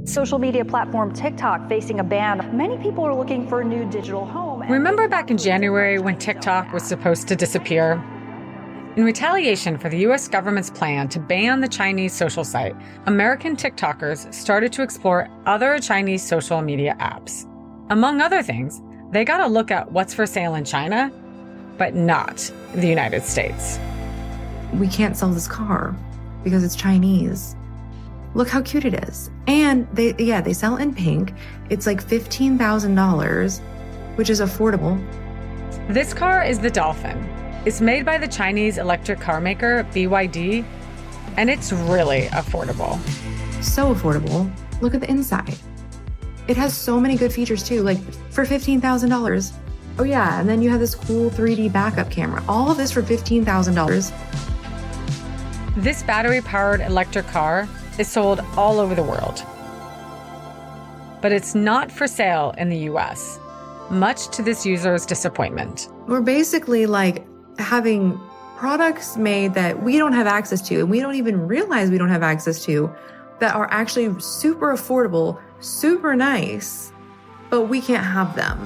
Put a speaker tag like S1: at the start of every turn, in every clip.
S1: Social media platform TikTok facing a ban. Many people are looking for a new digital home.
S2: Remember back in January when TikTok was supposed to disappear? In retaliation for the U.S. government's plan to ban the Chinese social site, American TikTokers started to explore other Chinese social media apps. Among other things, they got a look at what's for sale in China, but not the United States.
S3: We can't sell this car because it's Chinese. Look how cute it is. And they sell it in pink. It's like $15,000, which is affordable.
S2: This car is the Dolphin. It's made by the Chinese electric car maker BYD, and it's really affordable.
S3: So affordable. Look at the inside. It has so many good features too, like for $15,000. Oh yeah, and then you have this cool 3D backup camera. All of this for $15,000.
S2: This battery-powered electric car is sold all over the world. But it's not for sale in the US, much to this user's disappointment.
S3: We're basically like having products made that we don't have access to, and we don't even realize we don't have access to, that are actually super affordable, super nice, but we can't have them.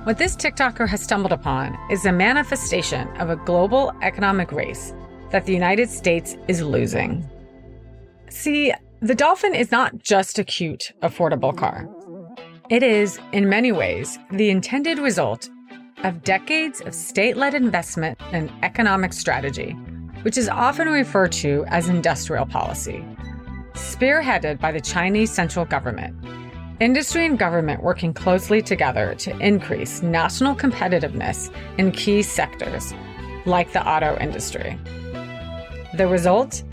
S2: What this TikToker has stumbled upon is a manifestation of a global economic race that the United States is losing. See, the Dolphin is not just a cute, affordable car. It is, in many ways, the intended result of decades of state-led investment and economic strategy, which is often referred to as industrial policy, spearheaded by the Chinese central government. Industry and government working closely together to increase national competitiveness in key sectors, like the auto industry. The result?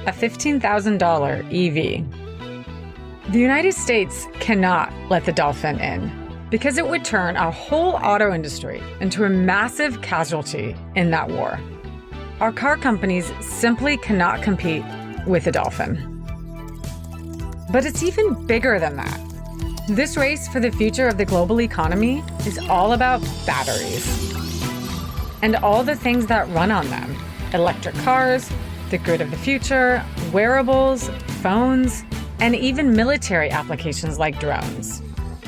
S2: A $15,000 EV. The United States cannot let the Dolphin in because it would turn our whole auto industry into a massive casualty in that war. Our car companies simply cannot compete with the Dolphin. But it's even bigger than that. This race for the future of the global economy is all about batteries and all the things that run on them. Electric cars, the grid of the future, wearables, phones, and even military applications like drones.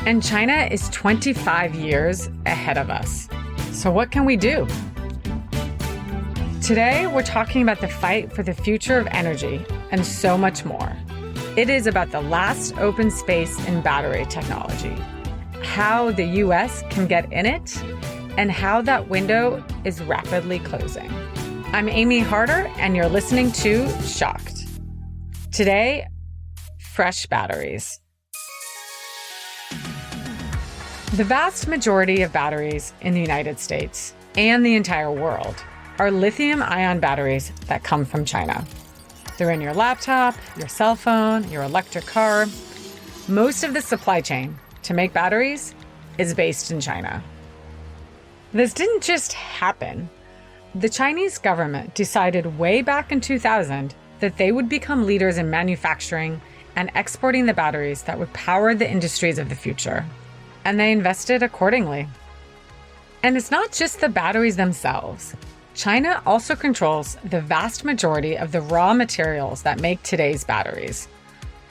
S2: And China is 25 years ahead of us. So what can we do? Today, we're talking about the fight for the future of energy and so much more. It is about the last open space in battery technology, how the US can get in it, and how that window is rapidly closing. I'm Amy Harder, and you're listening to Shocked. Today, fresh batteries. The vast majority of batteries in the United States and the entire world are lithium-ion batteries that come from China. They're in your laptop, your cell phone, your electric car. Most of the supply chain to make batteries is based in China. This didn't just happen. The Chinese government decided way back in 2000 that they would become leaders in manufacturing and exporting the batteries that would power the industries of the future. And they invested accordingly. And it's not just the batteries themselves. China also controls the vast majority of the raw materials that make today's batteries.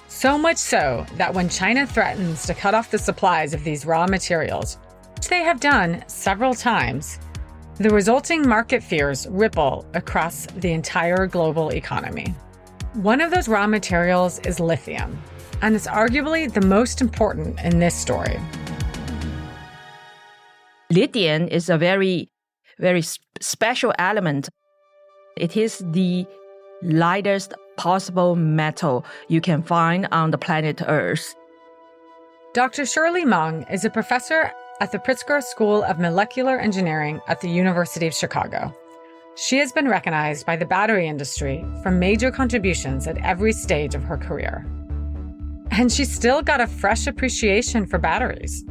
S2: So much so that when China threatens to cut off the supplies of these raw materials, which they have done several times, the resulting market fears ripple across the entire global economy. One of those raw materials is lithium, and it's arguably the most important in this story.
S4: Lithium is a very special element. It is the lightest possible metal you can find on the planet Earth.
S2: Dr. Shirley Meng is a professor at the Pritzker School of Molecular Engineering at the University of Chicago. She has been recognized by the battery industry for major contributions at every stage of her career. And she's still got a fresh appreciation for batteries.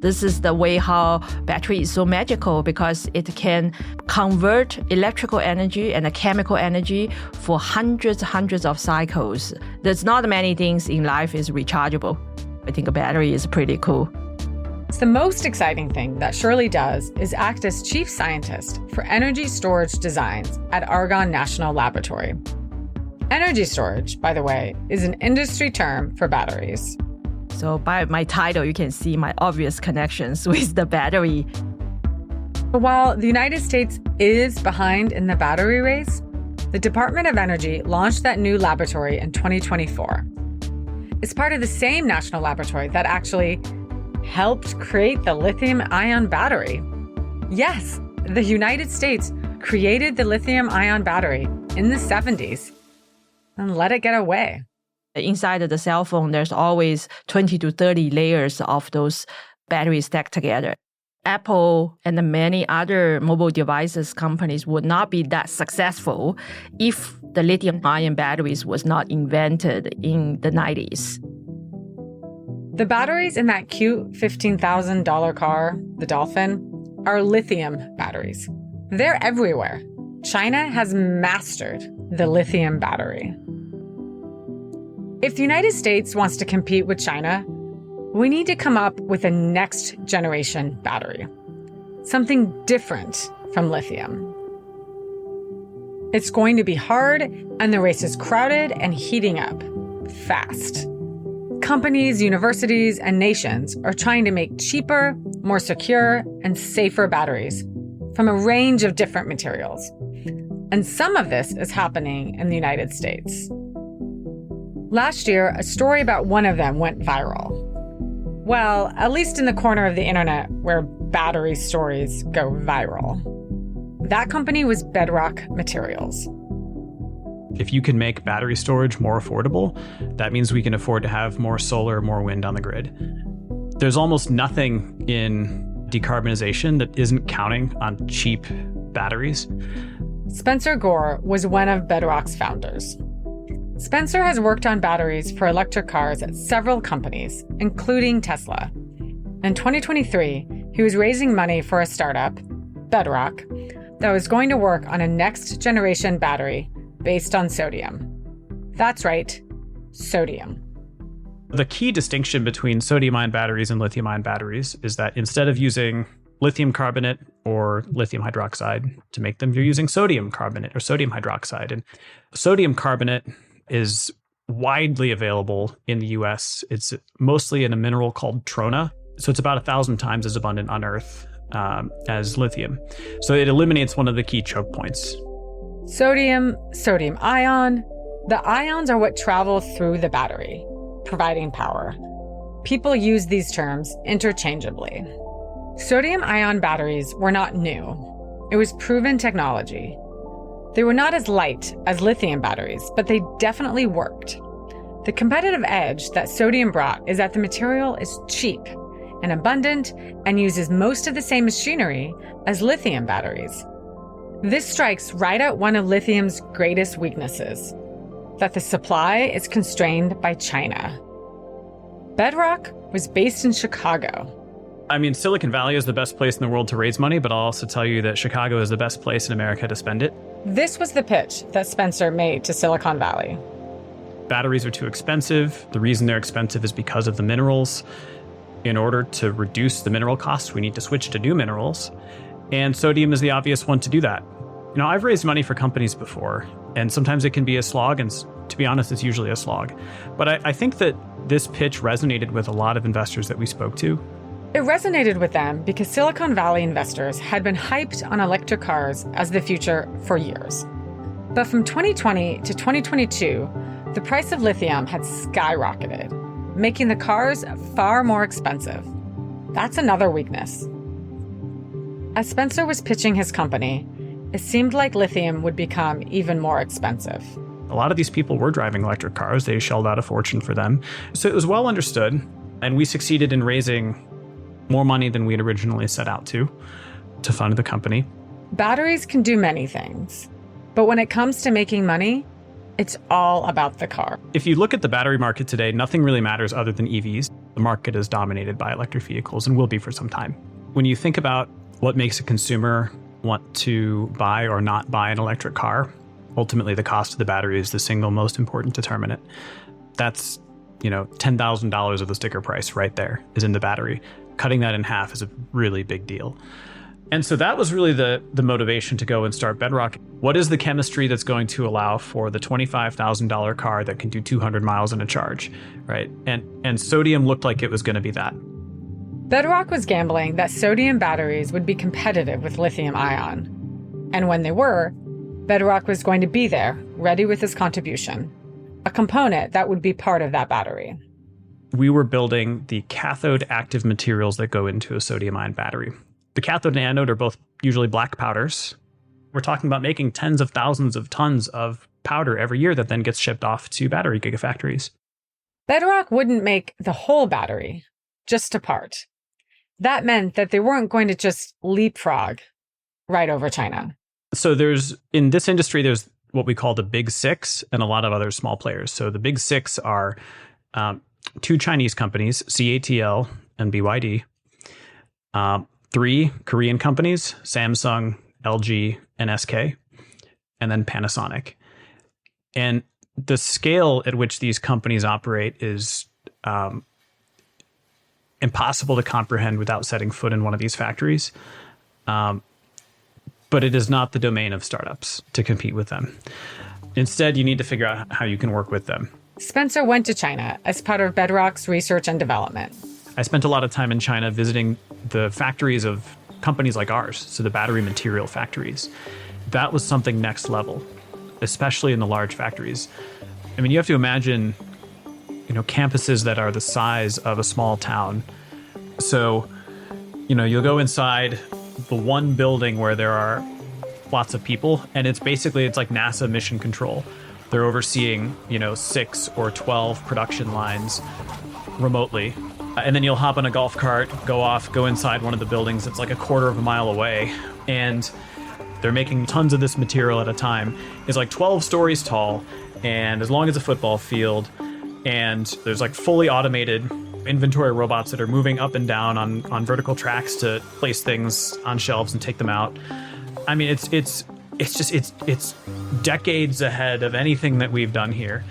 S4: This is the way how battery is so magical, because it can convert electrical energy and chemical energy for hundreds of cycles. There's not many things in life is rechargeable. I think a battery is pretty cool.
S2: The most exciting thing that Shirley does is act as chief scientist for energy storage designs at Argonne National Laboratory. Energy storage, by the way, is an industry term for batteries.
S4: So by my title, you can see my obvious connections with the battery.
S2: But while the United States is behind in the battery race, the Department of Energy launched that new laboratory in 2024. It's part of the same national laboratory that actually helped create the lithium-ion battery. Yes, the United States created the lithium-ion battery in the 70s and let it get away.
S4: Inside of the cell phone, there's always 20 to 30 layers of those batteries stacked together. Apple and many other mobile devices companies would not be that successful if the lithium-ion batteries was not invented in the 90s.
S2: The batteries in that cute $15,000 car, the Dolphin, are lithium batteries. They're everywhere. China has mastered the lithium battery. If the United States wants to compete with China, we need to come up with a next generation battery, something different from lithium. It's going to be hard, and the race is crowded and heating up fast. Companies, universities, and nations are trying to make cheaper, more secure, and safer batteries from a range of different materials. And some of this is happening in the United States. Last year, a story about one of them went viral. Well, at least in the corner of the internet where battery stories go viral. That company was Bedrock Materials.
S5: If you can make battery storage more affordable, that means we can afford to have more solar, more wind on the grid. There's almost nothing in decarbonization that isn't counting on cheap batteries.
S2: Spencer Gore was one of Bedrock's founders. Spencer has worked on batteries for electric cars at several companies, including Tesla. In 2023, he was raising money for a startup, Bedrock, that was going to work on a next-generation battery based on sodium. That's right, sodium.
S5: The key distinction between sodium-ion batteries and lithium-ion batteries is that instead of using lithium carbonate or lithium hydroxide to make them, you're using sodium carbonate or sodium hydroxide. And sodium carbonate is widely available in the US. It's mostly in a mineral called trona. So it's about 1,000 times as abundant on Earth as lithium. So it eliminates one of the key choke points.
S2: Sodium ion. The ions are what travel through the battery, providing power. People use these terms interchangeably. Sodium ion batteries were not new. It was proven technology. They were not as light as lithium batteries, but they definitely worked. The competitive edge that sodium brought is that the material is cheap and abundant and uses most of the same machinery as lithium batteries. This strikes right at one of lithium's greatest weaknesses, that the supply is constrained by China. Bedrock was based in Chicago.
S5: I mean, Silicon Valley is the best place in the world to raise money, but I'll also tell you that Chicago is the best place in America to spend it.
S2: This was the pitch that Spencer made to Silicon Valley.
S5: Batteries are too expensive. The reason they're expensive is because of the minerals. In order to reduce the mineral costs, we need to switch to new minerals. And sodium is the obvious one to do that. You know, I've raised money for companies before, and sometimes it can be a slog, and to be honest, it's usually a slog. But I think that this pitch resonated with a lot of investors that we spoke to.
S2: It resonated with them because Silicon Valley investors had been hyped on electric cars as the future for years. But from 2020 to 2022, the price of lithium had skyrocketed, making the cars far more expensive. That's another weakness. As Spencer was pitching his company, it seemed like lithium would become even more expensive.
S5: A lot of these people were driving electric cars. They shelled out a fortune for them. So it was well understood, and we succeeded in raising more money than we had originally set out to fund the company.
S2: Batteries can do many things, but when it comes to making money, it's all about the car.
S5: If you look at the battery market today, nothing really matters other than EVs. The market is dominated by electric vehicles and will be for some time. When you think about what makes a consumer want to buy or not buy an electric car, ultimately the cost of the battery is the single most important determinant. That's, $10,000 of the sticker price right there is in the battery. Cutting that in half is a really big deal. And so that was really the motivation to go and start Bedrock. What is the chemistry that's going to allow for the $25,000 car that can do 200 miles in a charge, right? And sodium looked like it was going to be that.
S2: Bedrock was gambling that sodium batteries would be competitive with lithium ion. And when they were, Bedrock was going to be there, ready with his contribution, a component that would be part of that battery.
S5: We were building the cathode active materials that go into a sodium-ion battery. The cathode and anode are both usually black powders. We're talking about making tens of thousands of tons of powder every year that then gets shipped off to battery gigafactories.
S2: Bedrock wouldn't make the whole battery, just a part. That meant that they weren't going to just leapfrog right over China.
S5: So in this industry, there's what we call the big six and a lot of other small players. So the big six are two Chinese companies, CATL and BYD, 3 Korean companies, Samsung, LG, and SK, and then Panasonic. And the scale at which these companies operate is impossible to comprehend without setting foot in one of these factories. But it is not the domain of startups to compete with them. Instead, you need to figure out how you can work with them.
S2: Spencer went to China as part of Bedrock's research and development.
S5: I spent a lot of time in China visiting the factories of companies like ours, so the battery material factories. That was something next level, especially in the large factories. I mean, you have to imagine, campuses that are the size of a small town. So, you'll go inside the one building where there are lots of people, and it's like NASA mission control. They're overseeing, 6 or 12 production lines remotely. And then you'll hop on a golf cart, go inside one of the buildings that's like a quarter of a mile away. And they're making tons of this material at a time. It's like 12 stories tall and as long as a football field. And there's like fully automated inventory robots that are moving up and down on vertical tracks to place things on shelves and take them out. I mean, it's decades ahead of anything that we've done here.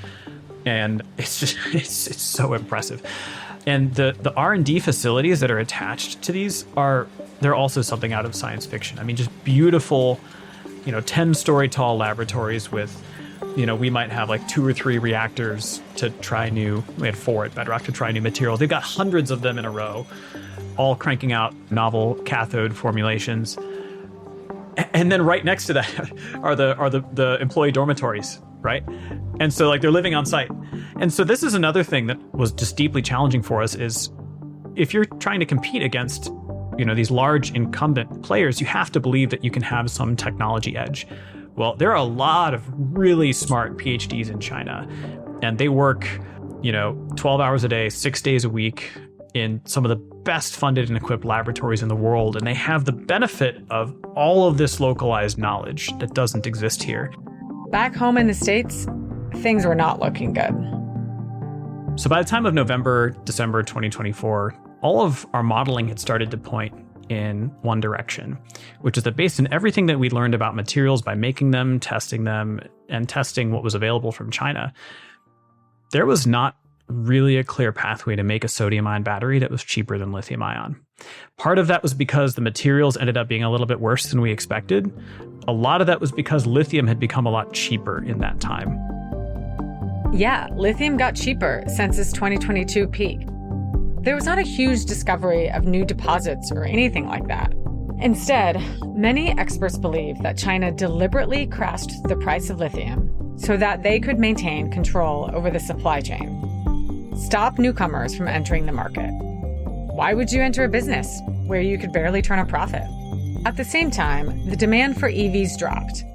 S5: And it's so impressive. And the R&D facilities that are attached to these they're also something out of science fiction. I mean, just beautiful, 10-story tall laboratories with, we might have like 2 or 3 reactors to try we had 4 at Bedrock to try new materials. They've got hundreds of them in a row, all cranking out novel cathode formulations. And then right next to that are the employee dormitories, right? And so like they're living on site. And so this is another thing that was just deeply challenging for us is if you're trying to compete against, these large incumbent players, you have to believe that you can have some technology edge. Well, there are a lot of really smart PhDs in China, and they work, 12 hours a day, 6 days a week in some of the best funded and equipped laboratories in the world. And they have the benefit of all of this localized knowledge that doesn't exist here.
S2: Back home in the States, things were not looking good.
S5: So by the time of November, December 2024, all of our modeling had started to point in one direction, which is that based on everything that we learned about materials by making them, and testing what was available from China, there was not really a clear pathway to make a sodium-ion battery that was cheaper than lithium-ion. Part of that was because the materials ended up being a little bit worse than we expected. A lot of that was because lithium had become a lot cheaper in that time.
S2: Yeah, lithium got cheaper since its 2022 peak. There was not a huge discovery of new deposits or anything like that. Instead, many experts believe that China deliberately crashed the price of lithium so that they could maintain control over the supply chain. Stop newcomers from entering the market. Why would you enter a business where you could barely turn a profit? At the same time, the demand for EVs dropped.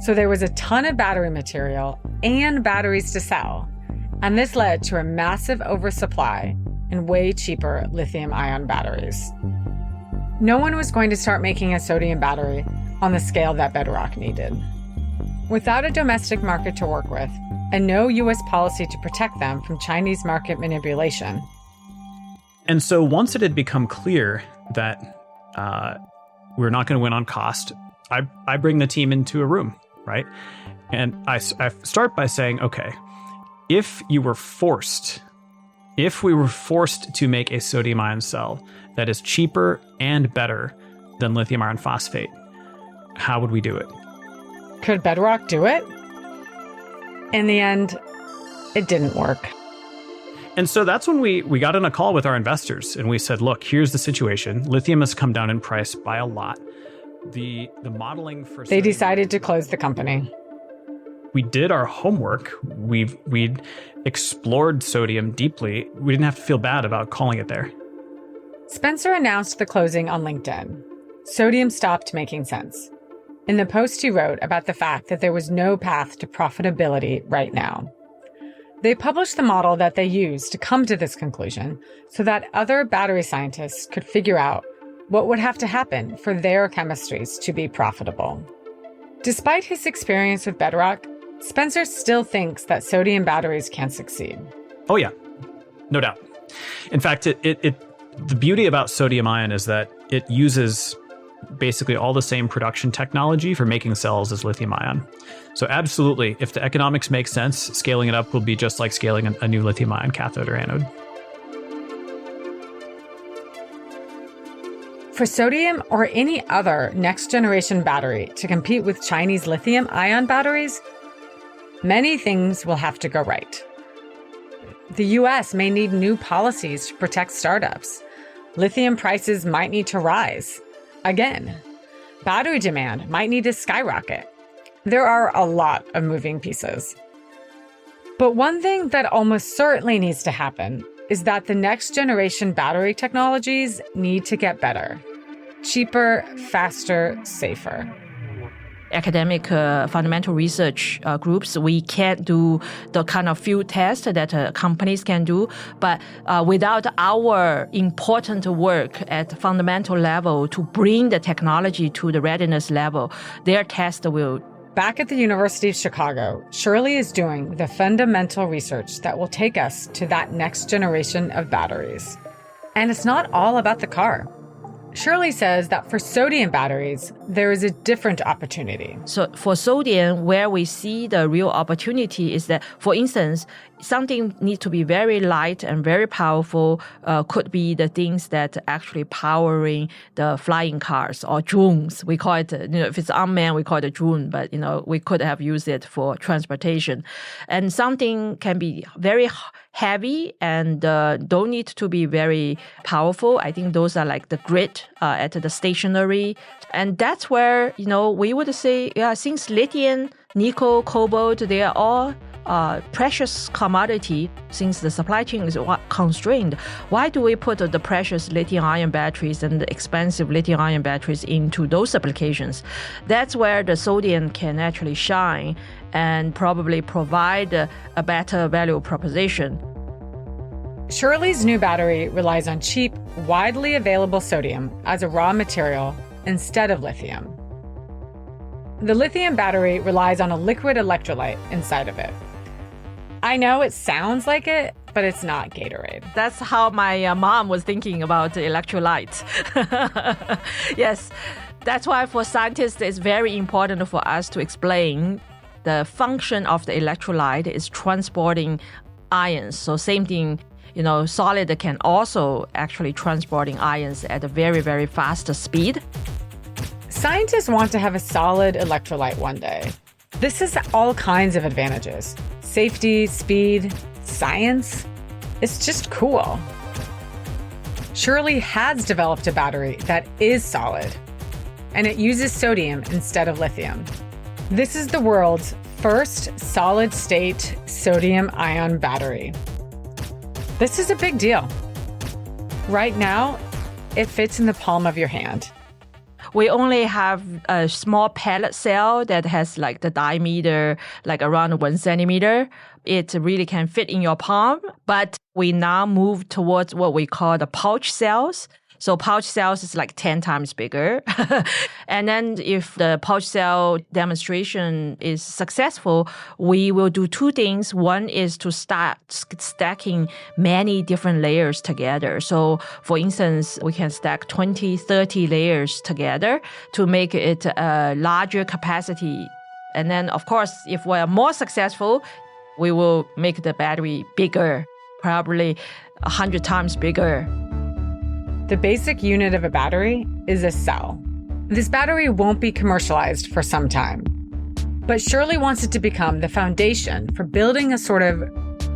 S2: So there was a ton of battery material and batteries to sell. And this led to a massive oversupply and way cheaper lithium-ion batteries. No one was going to start making a sodium battery on the scale that Bedrock needed. Without a domestic market to work with, and no U.S. policy to protect them from Chinese market manipulation.
S5: And so once it had become clear that we're not going to win on cost, I bring the team into a room, right? And I start by saying, okay, if we were forced to make a sodium-ion cell that is cheaper and better than lithium iron phosphate. How would we do it?
S2: Could bedrock do it? In the end, it didn't work.
S5: And so that's when we got on a call with our investors and we said, look, here's the situation. Lithium has come down in price by a lot. The modeling for...
S2: They decided to close the company.
S5: We did our homework. We'd explored sodium deeply. We didn't have to feel bad about calling it there.
S2: Spencer announced the closing on LinkedIn. Sodium stopped making sense. In the post he wrote about the fact that there was no path to profitability right now. They published the model that they used to come to this conclusion so that other battery scientists could figure out what would have to happen for their chemistries to be profitable. Despite his experience with bedrock, Spencer still thinks that sodium batteries can succeed.
S5: Oh yeah, no doubt. In fact, the beauty about sodium ion is that it uses basically all the same production technology for making cells as lithium ion. So absolutely, if the economics make sense, scaling it up will be just like scaling a new lithium ion cathode or anode.
S2: For sodium or any other next-generation battery to compete with Chinese lithium-ion batteries, many things will have to go right. The U.S. may need new policies to protect startups. Lithium prices might need to rise. Again, battery demand might need to skyrocket. There are a lot of moving pieces. But one thing that almost certainly needs to happen is that the next generation battery technologies need to get better. Cheaper, faster, safer.
S4: Academic fundamental research groups, we can't do the kind of field test that companies can do. But without our important work at fundamental level to bring the technology to the readiness level, their test will.
S2: Back at the University of Chicago, Shirley is doing the fundamental research that will take us to that next generation of batteries. And it's not all about the car. Shirley says that for sodium batteries, there is a different opportunity.
S4: So for sodium, where we see the real opportunity is that, for instance, something needs to be very light and very powerful, could be the things that actually powering the flying cars or drones. We call it, if it's unmanned, we call it a drone, but, we could have used it for transportation. And something can be very heavy and don't need to be very powerful. I think those are like the grid at the stationary. And that's where, we would say, since lithium, nickel, cobalt, they are all precious commodity, since the supply chain is constrained, why do we put the precious lithium-ion batteries and the expensive lithium-ion batteries into those applications? That's where the sodium can actually shine and probably provide a better value proposition.
S2: Shirley's new battery relies on cheap, widely available sodium as a raw material instead of lithium. The lithium battery relies on a liquid electrolyte inside of it. I know it sounds like it, but it's not Gatorade.
S4: That's how my mom was thinking about electrolytes. Yes, that's why for scientists it's very important for us to explain the function of the electrolyte is transporting ions. So same thing, solid can also actually transporting ions at a very, very fast speed.
S2: Scientists want to have a solid electrolyte one day. This has all kinds of advantages. Safety, speed, science. It's just cool. Shirley has developed a battery that is solid, and it uses sodium instead of lithium. This is the world's first solid-state sodium-ion battery. This is a big deal. Right now, it fits in the palm of your hand.
S4: We only have a small pellet cell that has like the diameter, like around 1 centimeter. It really can fit in your palm, but we now move towards what we call the pouch cells. So pouch cells is like 10 times bigger. And then if the pouch cell demonstration is successful, we will do two things. One is to start stacking many different layers together. So for instance, we can stack 20, 30 layers together to make it a larger capacity. And then, of course, if we're more successful, we will make the battery bigger, probably 100 times bigger.
S2: The basic unit of a battery is a cell. This battery won't be commercialized for some time, but Shirley wants it to become the foundation for building a sort of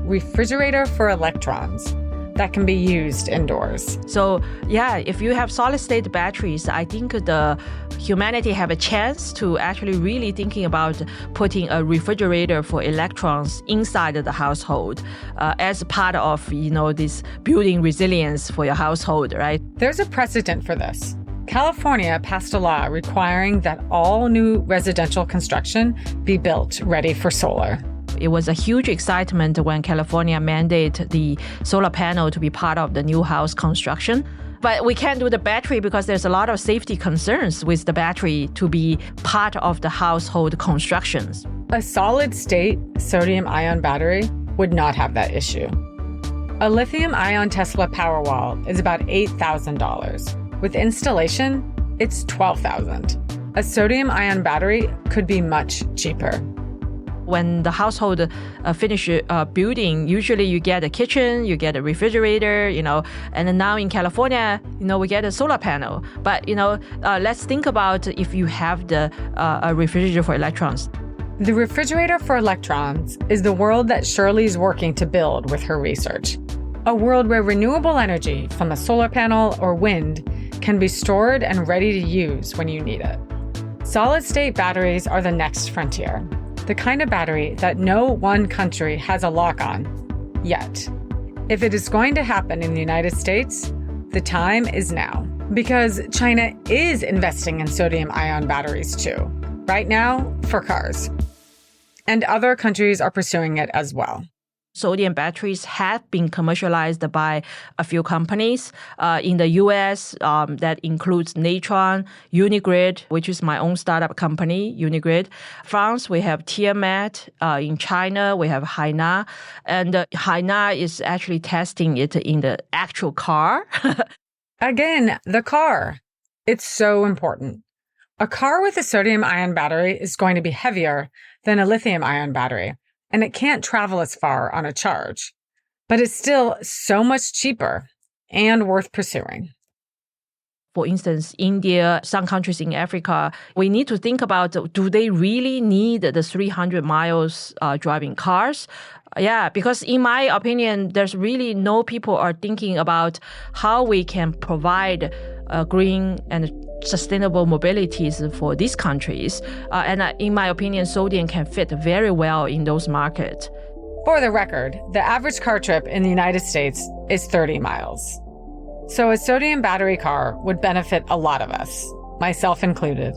S2: refrigerator for electrons that can be used indoors.
S4: So yeah, if you have solid state batteries, I think the humanity have a chance to actually really thinking about putting a refrigerator for electrons inside of the household as part of, this building resilience for your household, right?
S2: There's a precedent for this. California passed a law requiring that all new residential construction be built ready for solar.
S4: It was a huge excitement when California mandated the solar panel to be part of the new house construction. But we can't do the battery because there's a lot of safety concerns with the battery to be part of the household constructions.
S2: A solid-state sodium-ion battery would not have that issue. A lithium-ion Tesla Powerwall is about $8,000. With installation, it's $12,000. A sodium-ion battery could be much cheaper.
S4: When the household finish building, usually you get a kitchen, you get a refrigerator, and then now in California, we get a solar panel. But, let's think about if you have a refrigerator for electrons.
S2: The refrigerator for electrons is the world that Shirley's working to build with her research. A world where renewable energy from a solar panel or wind can be stored and ready to use when you need it. Solid-state batteries are the next frontier. The kind of battery that no one country has a lock on, yet. If it is going to happen in the United States, the time is now. Because China is investing in sodium-ion batteries too, right now for cars. And other countries are pursuing it as well.
S4: Sodium batteries have been commercialized by a few companies. In the US, that includes Natron, Unigrid, which is my own startup company, Unigrid. France, we have Tiamat. In China, we have Haina. And Haina is actually testing it in the actual car.
S2: Again, the car. It's so important. A car with a sodium-ion battery is going to be heavier than a lithium-ion battery, and it can't travel as far on a charge. But it's still so much cheaper and worth pursuing.
S4: For instance, India, some countries in Africa, we need to think about, do they really need the 300 miles driving cars? Yeah, because in my opinion, there's really no people are thinking about how we can provide green and sustainable mobilities for these countries. And in my opinion, sodium can fit very well in those markets.
S2: For the record, the average car trip in the United States is 30 miles. So a sodium battery car would benefit a lot of us, myself included.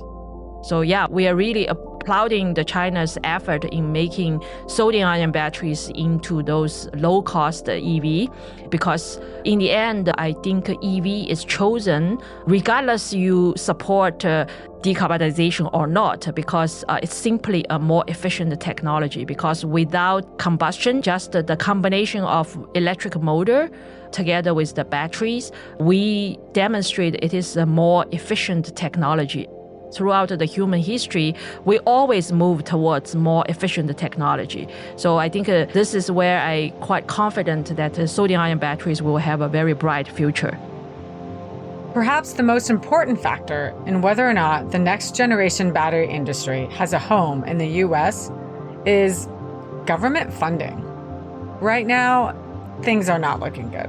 S4: So yeah, we are really applauding the China's effort in making sodium-ion batteries into those low-cost EV, because in the end, I think EV is chosen regardless you support decarbonization or not, because it's simply a more efficient technology. Because without combustion, just the combination of electric motor together with the batteries, we demonstrate it is a more efficient technology. Throughout the human history, we always move towards more efficient technology. So I think this is where I'm quite confident that sodium-ion batteries will have a very bright future.
S2: Perhaps the most important factor in whether or not the next generation battery industry has a home in the US is government funding. Right now, things are not looking good.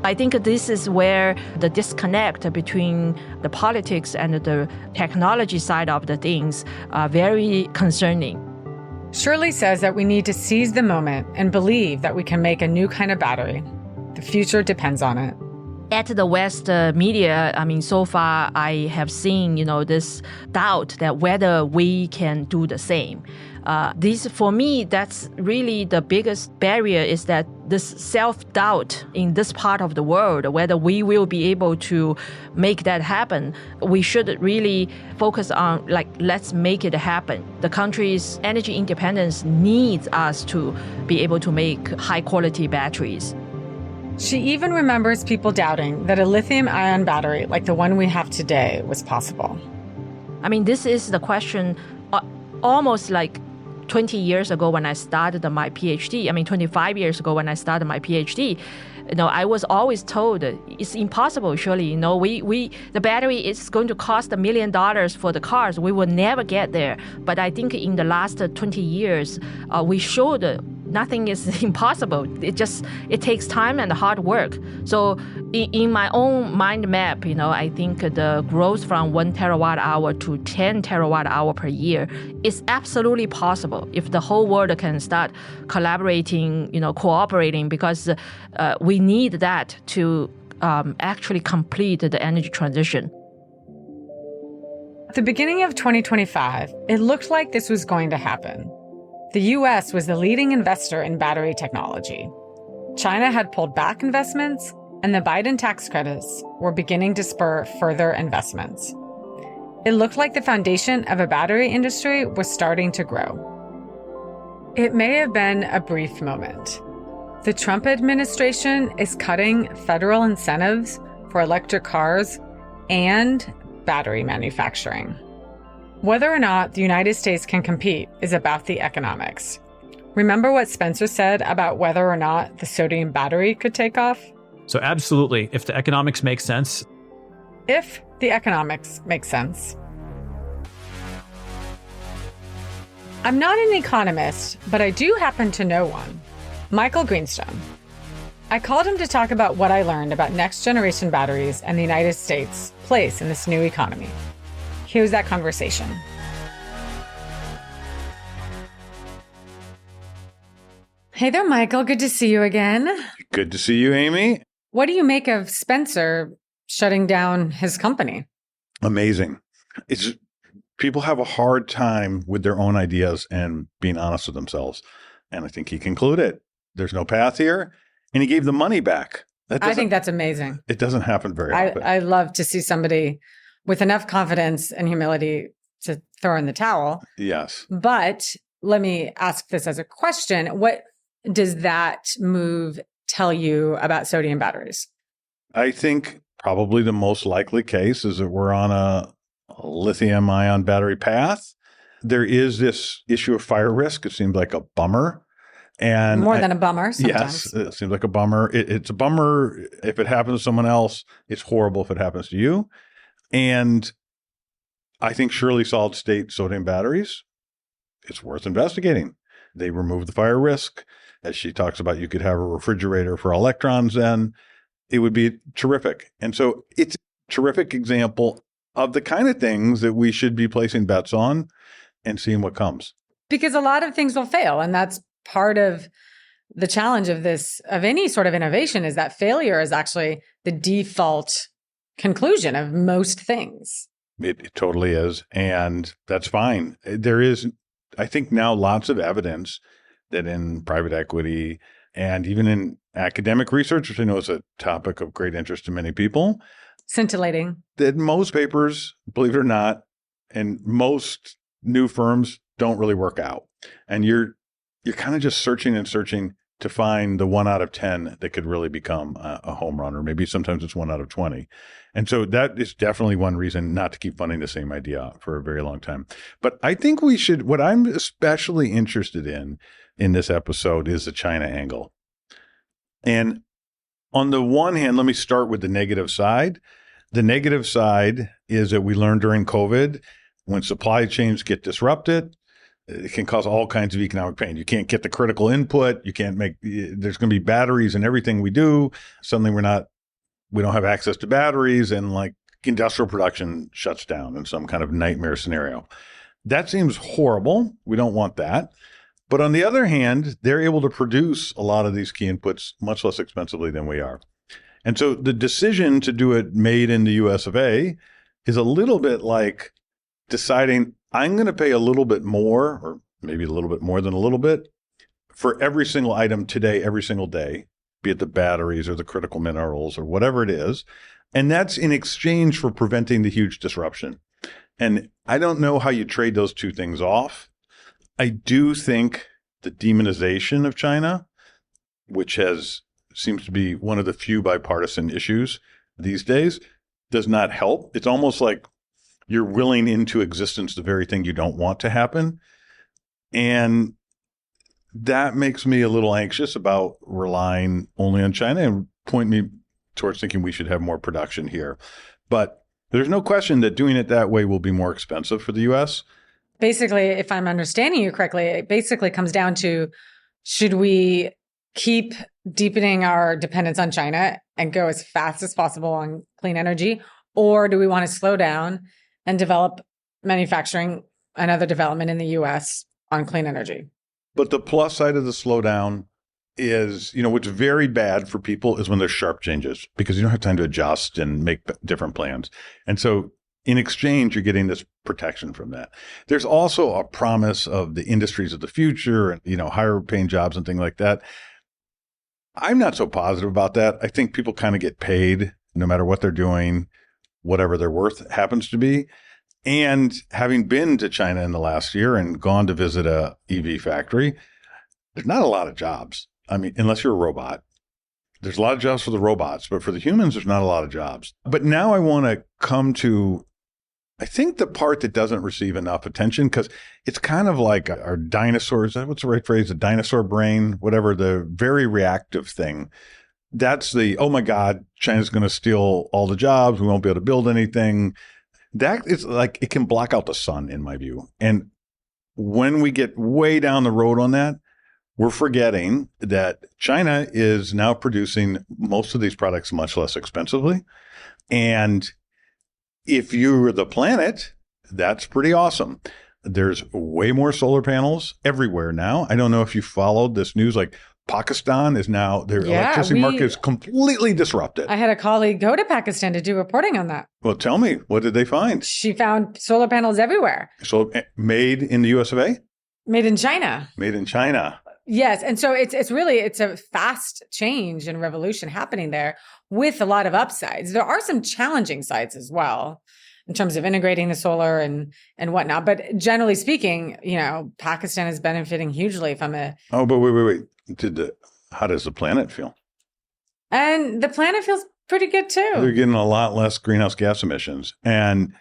S4: I think this is where the disconnect between the politics and the technology side of the things are very concerning.
S2: Shirley says that we need to seize the moment and believe that we can make a new kind of battery. The future depends on it.
S4: At the West media, so far I have seen, this doubt that whether we can do the same. For me, that's really the biggest barrier, is that this self-doubt in this part of the world, whether we will be able to make that happen. We should really focus on, let's make it happen. The country's energy independence needs us to be able to make high-quality batteries.
S2: She even remembers people doubting that a lithium-ion battery like the one we have today was possible.
S4: This is the question almost like 20 years ago when I started my PhD, 25 years ago when I started my PhD, I was always told it's impossible, surely. The battery is going to cost $1 million for the cars. We will never get there. But I think in the last 20 years, we showed nothing is impossible. It takes time and hard work. So in my own mind map, I think the growth from 1 terawatt hour to 10 terawatt hour per year is absolutely possible if the whole world can start collaborating, cooperating, because we need that to actually complete the energy transition.
S2: At the beginning of 2025, it looked like this was going to happen. The U.S. was the leading investor in battery technology. China had pulled back investments, and the Biden tax credits were beginning to spur further investments. It looked like the foundation of a battery industry was starting to grow. It may have been a brief moment. The Trump administration is cutting federal incentives for electric cars and battery manufacturing. Whether or not the United States can compete is about the economics. Remember what Spencer said about whether or not the sodium battery could take off?
S5: So absolutely, if the economics make sense.
S2: If the economics make sense. I'm not an economist, but I do happen to know one. Michael Greenstone. I called him to talk about what I learned about next generation batteries and the United States' place in this new economy. Here's that conversation. Hey there, Michael. Good to see you again.
S6: Good to see you, Amy.
S2: What do you make of Spencer shutting down his company?
S6: Amazing. People have a hard time with their own ideas and being honest with themselves. And I think he concluded there's no path here. And he gave the money back.
S2: I think that's amazing.
S6: It doesn't happen very often.
S2: I love to see somebody with enough confidence and humility to throw in the towel.
S6: Yes.
S2: But let me ask this as a question. What does that move tell you about sodium batteries?
S6: I think probably the most likely case is that we're on a lithium ion battery path. There is this issue of fire risk. It seems like a bummer. And
S2: more than a bummer sometimes.
S6: Yes, it seems like a bummer. It's a bummer if it happens to someone else. It's horrible if it happens to you. And I think surely solid state sodium batteries, it's worth investigating. They remove the fire risk. As she talks about, you could have a refrigerator for electrons then. It would be terrific. And so it's a terrific example of the kind of things that we should be placing bets on and seeing what comes.
S2: Because a lot of things will fail. And that's part of the challenge of any sort of innovation, is that failure is actually the default conclusion of most things.
S6: It totally is. And that's fine. There is, I think, now lots of evidence that in private equity and even in academic research, which I know is a topic of great interest to many people.
S2: Scintillating.
S6: That most papers, believe it or not, and most new firms don't really work out. And you're kind of just searching and searching to find the 1 out of 10 that could really become a home run, or maybe sometimes it's 1 out of 20. And so that is definitely one reason not to keep funding the same idea for a very long time. But I think we should, what I'm especially interested in this episode is the China angle. And on the one hand, let me start with the negative side. The negative side is that we learned during COVID, when supply chains get disrupted, it can cause all kinds of economic pain. You can't get the critical input. You can't there's going to be batteries in everything we do. Suddenly we don't have access to batteries, and like industrial production shuts down in some kind of nightmare scenario. That seems horrible. We don't want that. But on the other hand, they're able to produce a lot of these key inputs much less expensively than we are. And so the decision to do it made in the US of A is a little bit like deciding I'm going to pay a little bit more, or maybe a little bit more than a little bit, for every single item today, every single day, be it the batteries or the critical minerals or whatever it is. And that's in exchange for preventing the huge disruption. And I don't know how you trade those two things off. I do think the demonization of China, which seems to be one of the few bipartisan issues these days, does not help. It's almost like you're willing into existence the very thing you don't want to happen. And that makes me a little anxious about relying only on China and point me towards thinking we should have more production here. But there's no question that doing it that way will be more expensive for the U.S.
S2: Basically, if I'm understanding you correctly, it basically comes down to, should we keep deepening our dependence on China and go as fast as possible on clean energy? Or do we want to slow down and develop manufacturing and other development in the U.S. on clean energy?
S6: But the plus side of the slowdown is, what's very bad for people is when there's sharp changes because you don't have time to adjust and make different plans. And so in exchange, you're getting this protection from that. There's also a promise of the industries of the future and, higher paying jobs and things like that. I'm not so positive about that. I think people kind of get paid no matter what they're doing, whatever their worth happens to be. And having been to China in the last year and gone to visit a EV factory, there's not a lot of jobs. I mean, unless you're a robot. There's a lot of jobs for the robots, but for the humans, there's not a lot of jobs. But now I want to come to, I think, the part that doesn't receive enough attention, because it's kind of like our dinosaurs. What's the right phrase? The dinosaur brain, whatever, the very reactive thing. That's the, oh my God, China's going to steal all the jobs. We won't be able to build anything. That is like, it can block out the sun, in my view. And when we get way down the road on that, we're forgetting that China is now producing most of these products much less expensively. And if you're the planet, that's pretty awesome. There's way more solar panels everywhere now. I don't know if you followed this news, like Pakistan is now, their electricity market is completely disrupted.
S2: I had a colleague go to Pakistan to do reporting on that.
S6: Well, tell me, what did they find?
S2: She found solar panels everywhere.
S6: So made in the US of A?
S2: Made in China.
S6: Made in China.
S2: Yes. And so it's a fast change and revolution happening there with a lot of upsides. There are some challenging sides as well in terms of integrating the solar and whatnot. But generally speaking, Pakistan is benefiting hugely from it.
S6: Oh, but wait. How does the planet feel?
S2: And the planet feels pretty good too.
S6: They're getting a lot less greenhouse gas emissions. And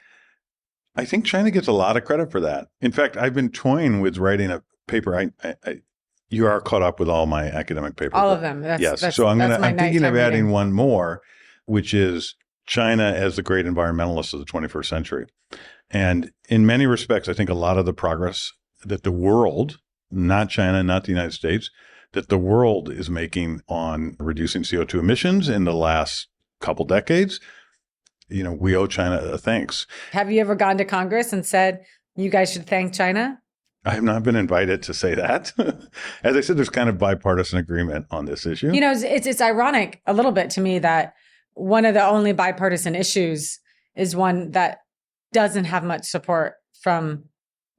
S6: I think China gets a lot of credit for that. In fact, I've been toying with writing a paper. You are caught up with all my academic papers.
S2: All of them.
S6: So I'm thinking of adding one more, which is China as the great environmentalist of the 21st century. And in many respects, I think a lot of the progress that the world, not China, not the United States, that the world is making on reducing CO2 emissions in the last couple decades, we owe China a thanks.
S2: Have you ever gone to Congress and said, you guys should thank China?
S6: I have not been invited to say that. As I said, there's kind of bipartisan agreement on this issue.
S2: It's ironic a little bit to me that one of the only bipartisan issues is one that doesn't have much support from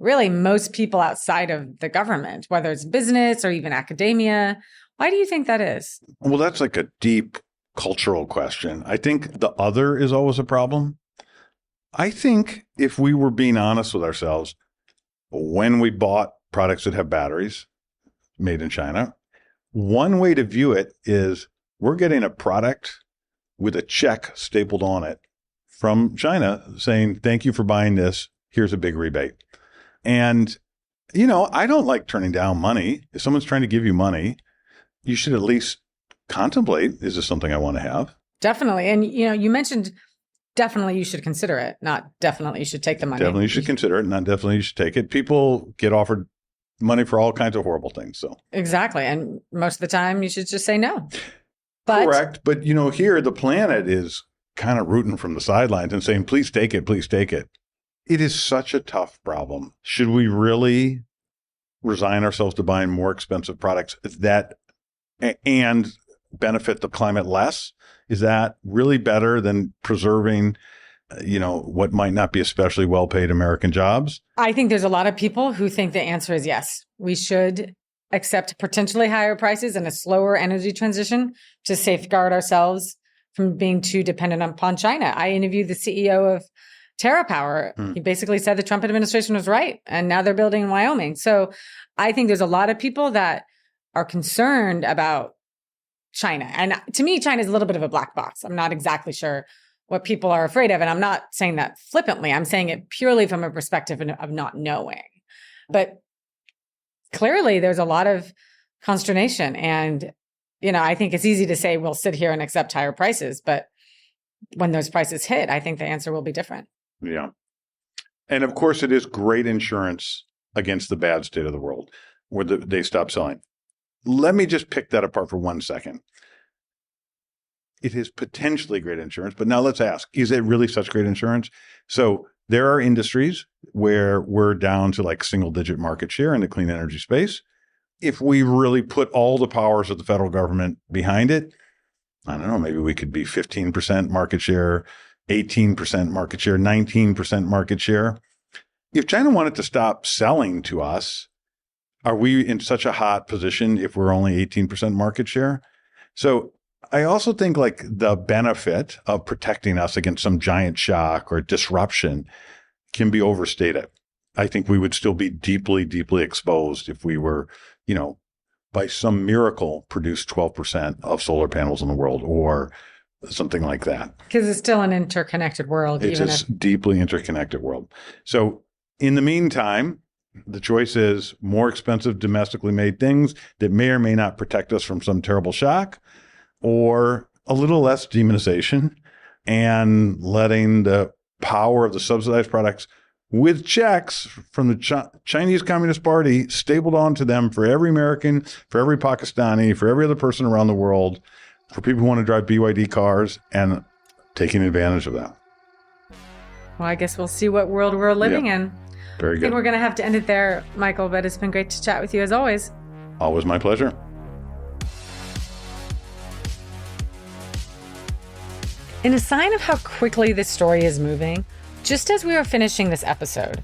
S2: really most people outside of the government, whether it's business or even academia. Why do you think that is?
S6: Well, that's like a deep cultural question. I think the other is always a problem. I think if we were being honest with ourselves, when we bought products that have batteries made in China, one way to view it is we're getting a product with a check stapled on it from China saying, thank you for buying this. Here's a big rebate. And, I don't like turning down money. If someone's trying to give you money, you should at least contemplate, is this something I want to have?
S2: Definitely. And, you mentioned definitely you should consider it, not definitely you should take the money.
S6: Definitely you should consider it, not definitely you should take it. People get offered money for all kinds of horrible things. So
S2: exactly. And most of the time you should just say no.
S6: Correct. But, here the planet is kind of rooting from the sidelines and saying, please take it, please take it. It is such a tough problem. Should we really resign ourselves to buying more expensive products and benefit the climate less? Is that really better than preserving, what might not be especially well-paid American jobs?
S2: I think there's a lot of people who think the answer is yes. We should accept potentially higher prices and a slower energy transition to safeguard ourselves from being too dependent upon China. I interviewed the CEO of TerraPower. He basically said the Trump administration was right, and now they're building in Wyoming. So I think there's a lot of people that are concerned about China. And to me, China is a little bit of a black box. I'm not exactly sure what people are afraid of. And I'm not saying that flippantly. I'm saying it purely from a perspective of not knowing. But clearly there's a lot of consternation. And, I think it's easy to say we'll sit here and accept higher prices, but when those prices hit, I think the answer will be different.
S6: Yeah. And of course, it is great insurance against the bad state of the world where they stop selling. Let me just pick that apart for 1 second. It is potentially great insurance, but now let's ask, is it really such great insurance? So there are industries where we're down to like single-digit market share in the clean energy space. If we really put all the powers of the federal government behind it, I don't know, maybe we could be 15% market share, 18% market share, 19% market share. If China wanted to stop selling to us, are we in such a hot position if we're only 18% market share? So I also think like the benefit of protecting us against some giant shock or disruption can be overstated. I think we would still be deeply, deeply exposed if we were, by some miracle produce 12% of solar panels in the world or something like that.
S2: Because it's still an interconnected world.
S6: It's a deeply interconnected world. So in the meantime, the choice is more expensive domestically made things that may or may not protect us from some terrible shock, or a little less demonization and letting the power of the subsidized products with checks from the Chinese Communist Party stapled onto them for every American, for every Pakistani, for every other person around the world, for people who want to drive BYD cars, and taking advantage of that.
S2: Well, I guess we'll see what world we're living in.
S6: Very
S2: I
S6: good.
S2: think we're going to have to end it there, Michael, but it's been great to chat with you as always.
S6: Always my pleasure.
S2: In a sign of how quickly this story is moving, just as we were finishing this episode,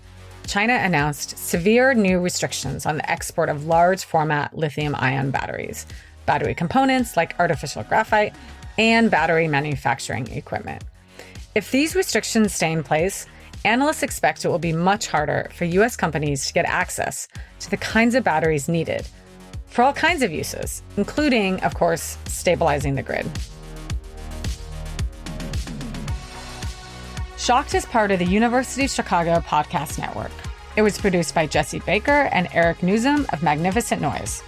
S2: China announced severe new restrictions on the export of large format lithium-ion batteries, battery components like artificial graphite, and battery manufacturing equipment. If these restrictions stay in place, analysts expect it will be much harder for U.S. companies to get access to the kinds of batteries needed for all kinds of uses, including, of course, stabilizing the grid. Shocked is part of the University of Chicago podcast network. It was produced by Jesse Baker and Eric Nuzum of Magnificent Noise.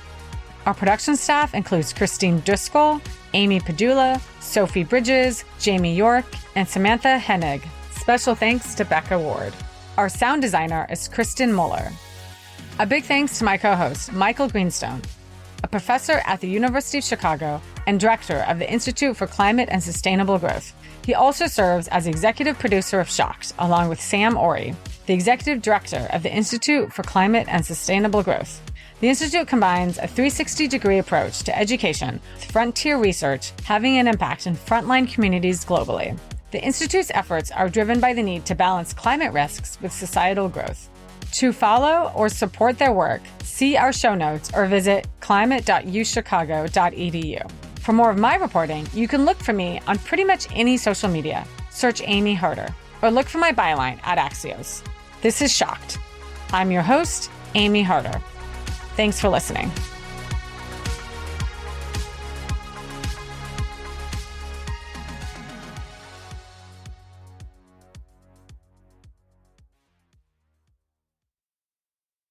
S2: Our production staff includes Christine Driscoll, Amy Pedulla, Sophie Bridges, Jamie York, and Samantha Henig. Special thanks to Becca Ward. Our sound designer is Kristen Mueller. A big thanks to my co-host, Michael Greenstone, a professor at the University of Chicago and director of the Institute for Climate and Sustainable Growth. He also serves as executive producer of Shocked, along with Sam Ori, the executive director of the Institute for Climate and Sustainable Growth. The Institute combines a 360-degree approach to education with frontier research having an impact in frontline communities globally. The Institute's efforts are driven by the need to balance climate risks with societal growth. To follow or support their work, see our show notes or visit climate.uchicago.edu. For more of my reporting, you can look for me on pretty much any social media. Search Amy Harder, or look for my byline at Axios. This is Shocked. I'm your host, Amy Harder. Thanks for listening.